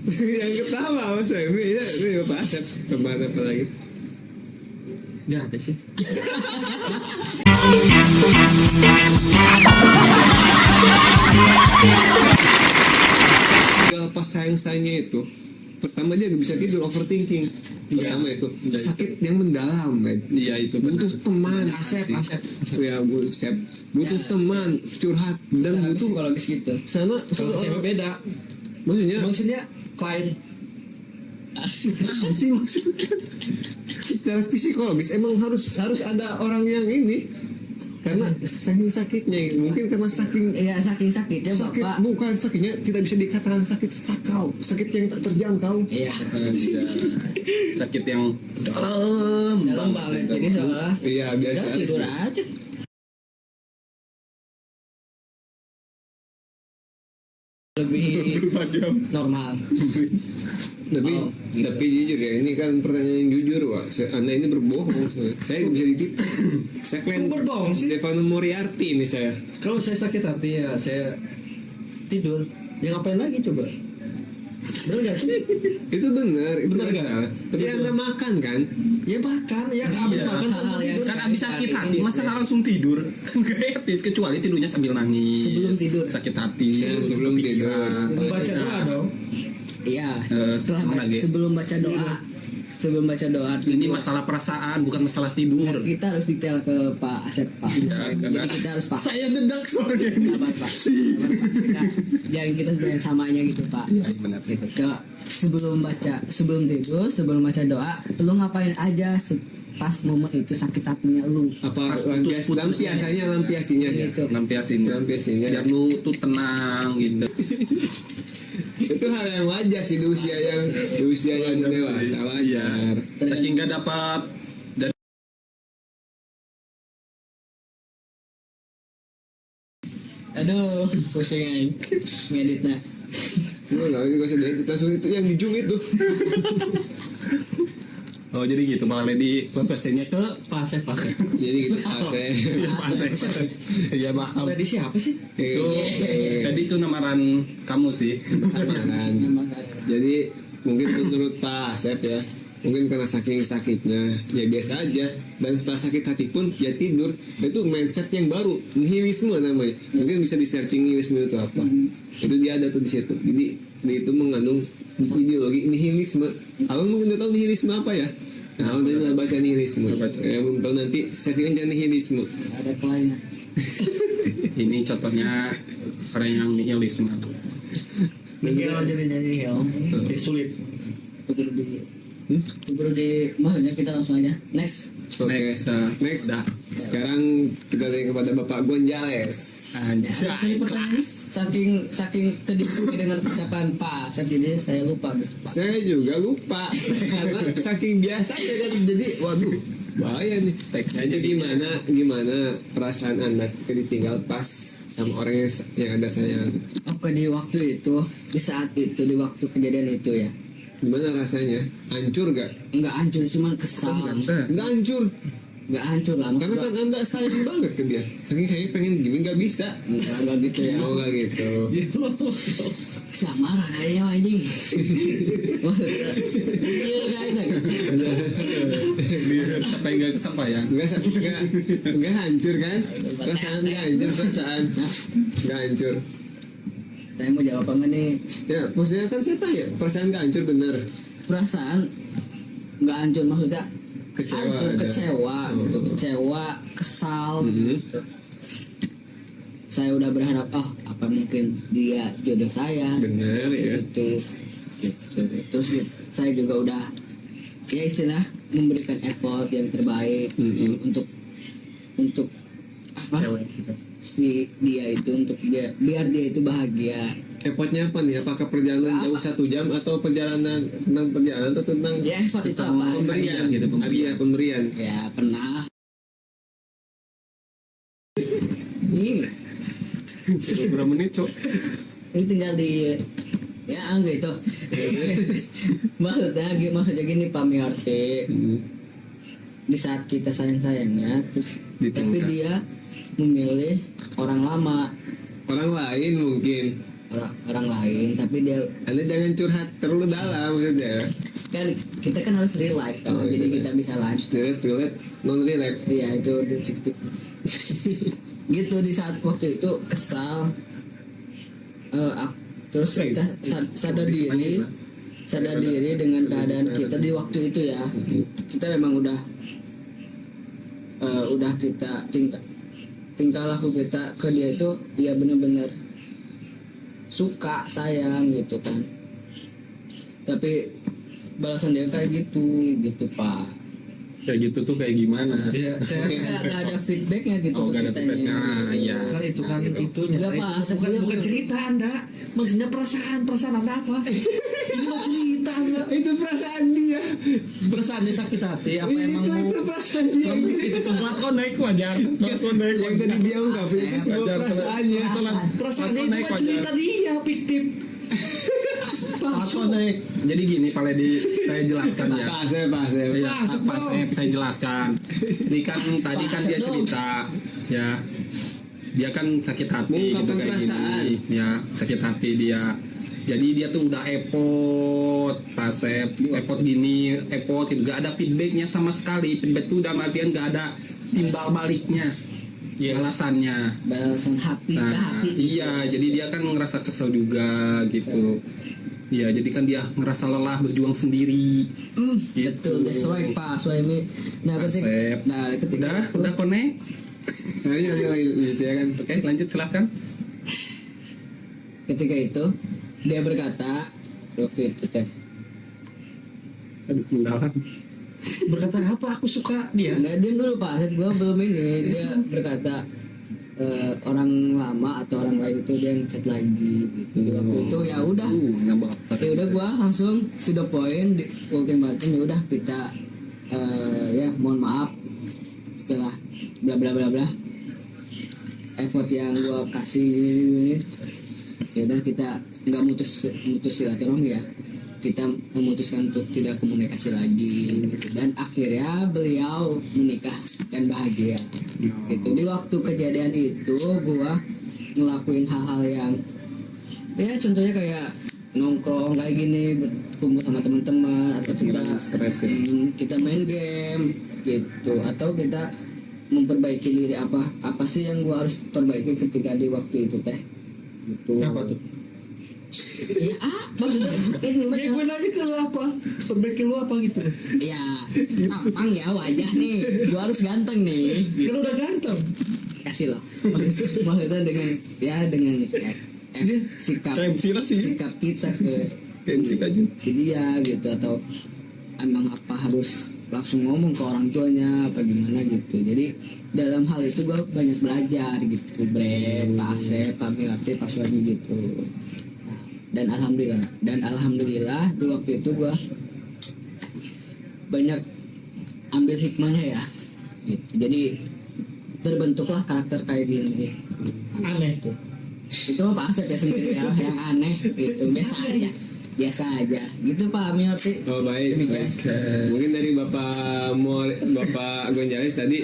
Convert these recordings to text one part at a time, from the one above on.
Yang ketawa Mas Emi ya, ini Bapak Asep. Kemana apa lagi? Nggak ada sih. Tinggal pas sayang-sayangnya itu, pertama dia gak bisa tidur, overthinking. Pertama itu sakit yang mendalam, kan? Iya itu Butuh teman. Asep. Ya butuh teman curhat dan Secara butuh psikologis gitu. sama Kalau saya beda. maksudnya Klien. sih maksudnya secara psikologis emang harus ada orang yang ini karena saking sakitnya mungkin karena saking Iya, saking sakitnya sakit Bapak. bukan sakitnya tidak bisa dikatakan sakit sakau, sakit yang tak terjangkau. Iya, sakit yang dalam dalam banget. Jadi seolah Iya biasa udah tidur aja. Lebih 24 jam. normal. tapi Oh, gitu. tapi jujur ya ini kan pertanyaan yang jujur Wak. Anda ini berbohong saya bisa ditipu. Saya klien Kok berbohong sih? Stefano Moriarty ini saya. Kalau saya sakit hati ya saya tidur. Ya ngapain lagi coba? Bener nggak sih? Itu benar itu Benar kan nggak? salah. Tapi Gitu. Anda makan kan Ya makan, ya habis Iya. makan Hal-hal yang tidur. Kan abis sakit hati, masa langsung tidur? Kan gak etis, kecuali tidurnya sambil nangis. Sebelum tidur. Sakit hati. Ya, sebelum tidur. Membaca doa dong. Iya, setelah mana lagi? sebelum baca doa. Sebelum baca doa Ini tidur. masalah perasaan, bukan masalah tidur. Nah, kita harus detail ke Pak Asep, Pak. Iya, Jadi karena- kita harus Pak. Saya dedak soalnya ini. Sabar, Pak. Jangan kita jangan samanya gitu, Pak. Iya, benar sih. Ke sebelum tidur, sebelum baca doa, lu ngapain aja pas momen itu sakit hatinya lu. apa Pas lampiasanya lampiasinya Gitu. Lampiasin. Lampiasinya. Biar lu tuh tenang gitu. Itu hal yang wajar sih di usia yang dewasa wajar. Saking gak dapat dari Aduh, pusing aja ngeditnya. Enggak, ini gak usah diedit, langsung itu yang di Zoom itu. Oh jadi gitu malah di pasiennya ke Pas. Jadi gitu AC. Iya maaf. Tadi siapa sih? Itu jadi itu namaran kamu sih. Samaran. Jadi mungkin menurut Pak Asep ya, mungkin karena saking sakitnya ya biasa aja, dan setelah sakit hati pun ya tidur. Itu mindset yang baru, nihilisme namanya. Mungkin bisa di searching nihilisme itu apa. Itu dia ada tuh di situ. Jadi dia itu mengandung ideologi nihilisme. Abang mungkin udah tahu nihilisme apa ya? Nah, abang tadi udah baca nihilisme. Ya, belum tahu nanti searching aja nihilisme. Ada kliennya. Ini contohnya orang yang nihilisme. Nihil jadi nyanyi hel. Jadi sulit. Keburu di maksudnya kita langsung aja. Next. Oke. Next, dah. Sekarang kita tanya kepada Bapak Gonjales. Ya, tadi pertanyaannya saking kedisiplin dengan percakapan Pak Asep, jadi saya lupa gitu. Saya juga lupa karena saking biasa ya kan, jadi waduh bahaya nih. Jadi gimana perasaan Anda ketika ditinggal pas sama orang yang ada sayang? Oke, di waktu itu, di saat itu, di waktu kejadian itu ya, Gimana rasanya? Hancur gak? nggak hancur, cuman kesal. Nggak hancur. Nggak hancur lah, Karena kan Anda sayang banget ke dia. Saking sayang pengen gini nggak bisa. nggak gitu ya. Oh nggak gitu. Sama raya anjing. Iya kayak gitu. Sampai nggak kesampaian. Nggak hancur kan? Perasaan nggak hancur perasaan. Nggak hancur. Saya mau jawab apa enggak nih? Ya, maksudnya kan saya tanya, perasaan nggak hancur bener. Perasaan nggak hancur maksudnya Kecewa hancur, ada. kecewa gitu, kecewa, kesal. Mhm. Gitu. Saya udah berharap, apa mungkin dia jodoh saya? Bener ya. Gitu. Terus gitu, saya juga udah ya istilah memberikan effort yang terbaik untuk apa? Cewek gitu. Si dia itu untuk biar dia itu bahagia. Effortnya apa nih? Apakah perjalanan jauh 1 jam atau perjalanan tentang perjalanan atau tentang Ya effort itu apa? pemberian gitu, hadiah pemberian? Ya pernah. Ini Berapa menit cok? ini tinggal di ya gitu. maksudnya gini Pak Miarti, di saat kita sayang-sayangnya terus Ditinggal. tapi dia memilih orang lama. Orang lain mungkin. orang lain, tapi dia Anda jangan curhat terlalu dalam maksudnya. kan kita kan harus real life kan, Oh, jadi iya. kita bisa live. Relate, non relate. Iya itu fiktif. Gitu di saat waktu itu kesal, terus kita sadar diri dengan keadaan kita di waktu itu ya. Kita memang udah kita tingkah laku kita ke dia itu ya benar-benar suka sayang gitu kan, tapi balasan dia kayak gitu pak. Kayak gitu tuh kayak gimana? Ya, saya Nggak ada feedbacknya gitu Oh, ke nggak ada kitanya. feedback. Ah, iya. kan itu kan itunya. Nggak, Pak, Bukan sebenarnya bukan cerita Anda. Maksudnya perasaan Anda apa? Ini mah cerita Anda. Itu perasaan dia. Perasaannya sakit hati apa emang mau Itu perasaan dia. itu tuh Lakon naik wajar. Lakon naik Yang tadi dia ungkapin itu semua Wajar, perasaannya. perasaannya itu kan cerita dia fiktif. Lakon naik. Jadi gini Pak Ledi, saya jelaskan ya. Pak Asep. Iya, Masuk, Pak bro. Asep, saya jelaskan. Ini kan tadi kan dia cerita, ya. Dia kan sakit hati gitu Mengungkapkan kayak perasaan. gini, ya sakit hati dia. Jadi dia tuh udah epot, Pak Asep, epot gini, epot gitu, gak ada feedbacknya sama sekali. Feedback tuh udah matian, gak ada timbal baliknya, alasannya. Balasan hati ke Nah, hati. iya, jadi dia kan ngerasa kesel juga gitu. Iya, jadi kan dia ngerasa lelah berjuang sendiri. Gitu. Betul, that's right Pak Suhaimi. Nah Asep. ketika Udah connect? Saya kan. Oke, lanjut silahkan. ketika itu dia berkata waktu itu teh, Aduh, mendalam. Berkata apa? Aku suka dia. nggak, diam dulu Pak Asep, gue belum ini. Dia berkata orang lama atau orang lain itu dia ngechat lagi gitu. Di waktu itu ya udah, Nambah. ya udah gue langsung to the point, di ultimatum ya udah kita ya mohon maaf setelah bla bla bla bla effort yang gue kasih, ya udah kita nggak mutus silaturahmi ya, kita memutuskan untuk tidak komunikasi lagi gitu. Dan akhirnya beliau menikah dan bahagia gitu. Di waktu kejadian itu gua ngelakuin hal-hal yang ya contohnya kayak nongkrong kayak gini, berkumpul sama teman-teman, atau kita Stres ya. kita main game gitu, atau kita memperbaiki diri apa sih yang gua harus perbaiki ketika di waktu itu teh gitu. Apa tuh? Ya maksudnya ini Ya gue masalah nanya ke lu apa? Perbaiki lu apa gitu? ya tampang ya wajah nih, gua harus ganteng nih Kan udah ganteng. kasih loh. Maksudnya dengan sikap KMC lah sih. sikap kita ke KMC aja. si dia gitu, atau emang apa harus langsung ngomong ke orang tuanya apa gimana gitu. Jadi dalam hal itu gue banyak belajar gitu, Bre, Pak Asep, Pak Mirati, Pak Suwadi gitu. Nah, dan alhamdulillah di waktu itu gue banyak ambil hikmahnya ya gitu. Jadi terbentuklah karakter kayak gini. Aneh. Itu mah Pak Asep ya sendiri ya yang aneh gitu, biasa aja gitu Pak Mirati. Oh baik. Demikian. Mungkin dari Bapak Gonjales tadi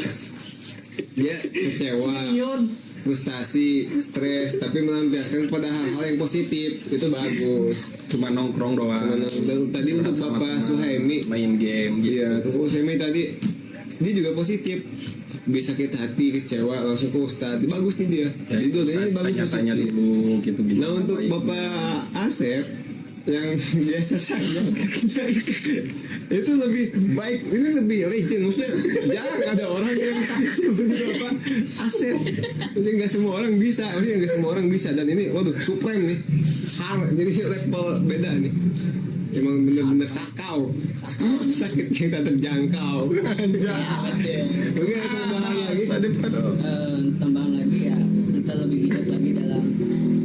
dia kecewa, Yon. frustasi, stres, tapi melampiaskan pada hal-hal yang positif, itu bagus. Cuma nongkrong doang. Dan tadi untuk Sama Bapak teman, Suhaimi, main game gitu. iya, untuk Suhaimi tadi dia juga positif, bisa sakit hati, kecewa, langsung ke Ustadz, bagus nih dia. Ya, Itu ini bagus tanya-tanya positif. dulu gitu gimana. Nah untuk baik. Bapak Asep yang biasa saja itu lebih baik, ini lebih legend, maksudnya jarang ada orang yang seperti Bapak Asep. Jadi nggak semua orang bisa, maksudnya nggak semua orang bisa, dan ini waduh supreme nih, jadi level beda nih. Emang bener-bener sakau, sakit yang tak terjangkau. Ya, betul. Mungkin ada tambahan lagi. Tambahan lagi ya, kita lebih bijak lagi dalam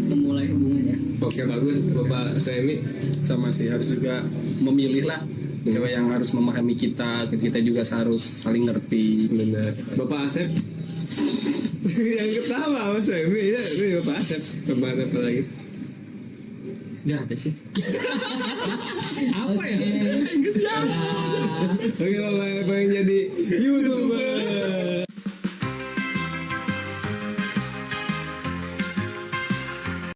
memulai hubungannya. Oke bagus Bapak Suhaimi. Sama sih harus juga memilih lah cewek yang harus memahami kita juga harus saling ngerti. Benar. Bapak Asep yang ketawa Mas Suhaimi ya, ini Bapak Asep. Tambahan apa lagi? Gak ada sih. Apa ya? Oke Bapak yang jadi YouTuber.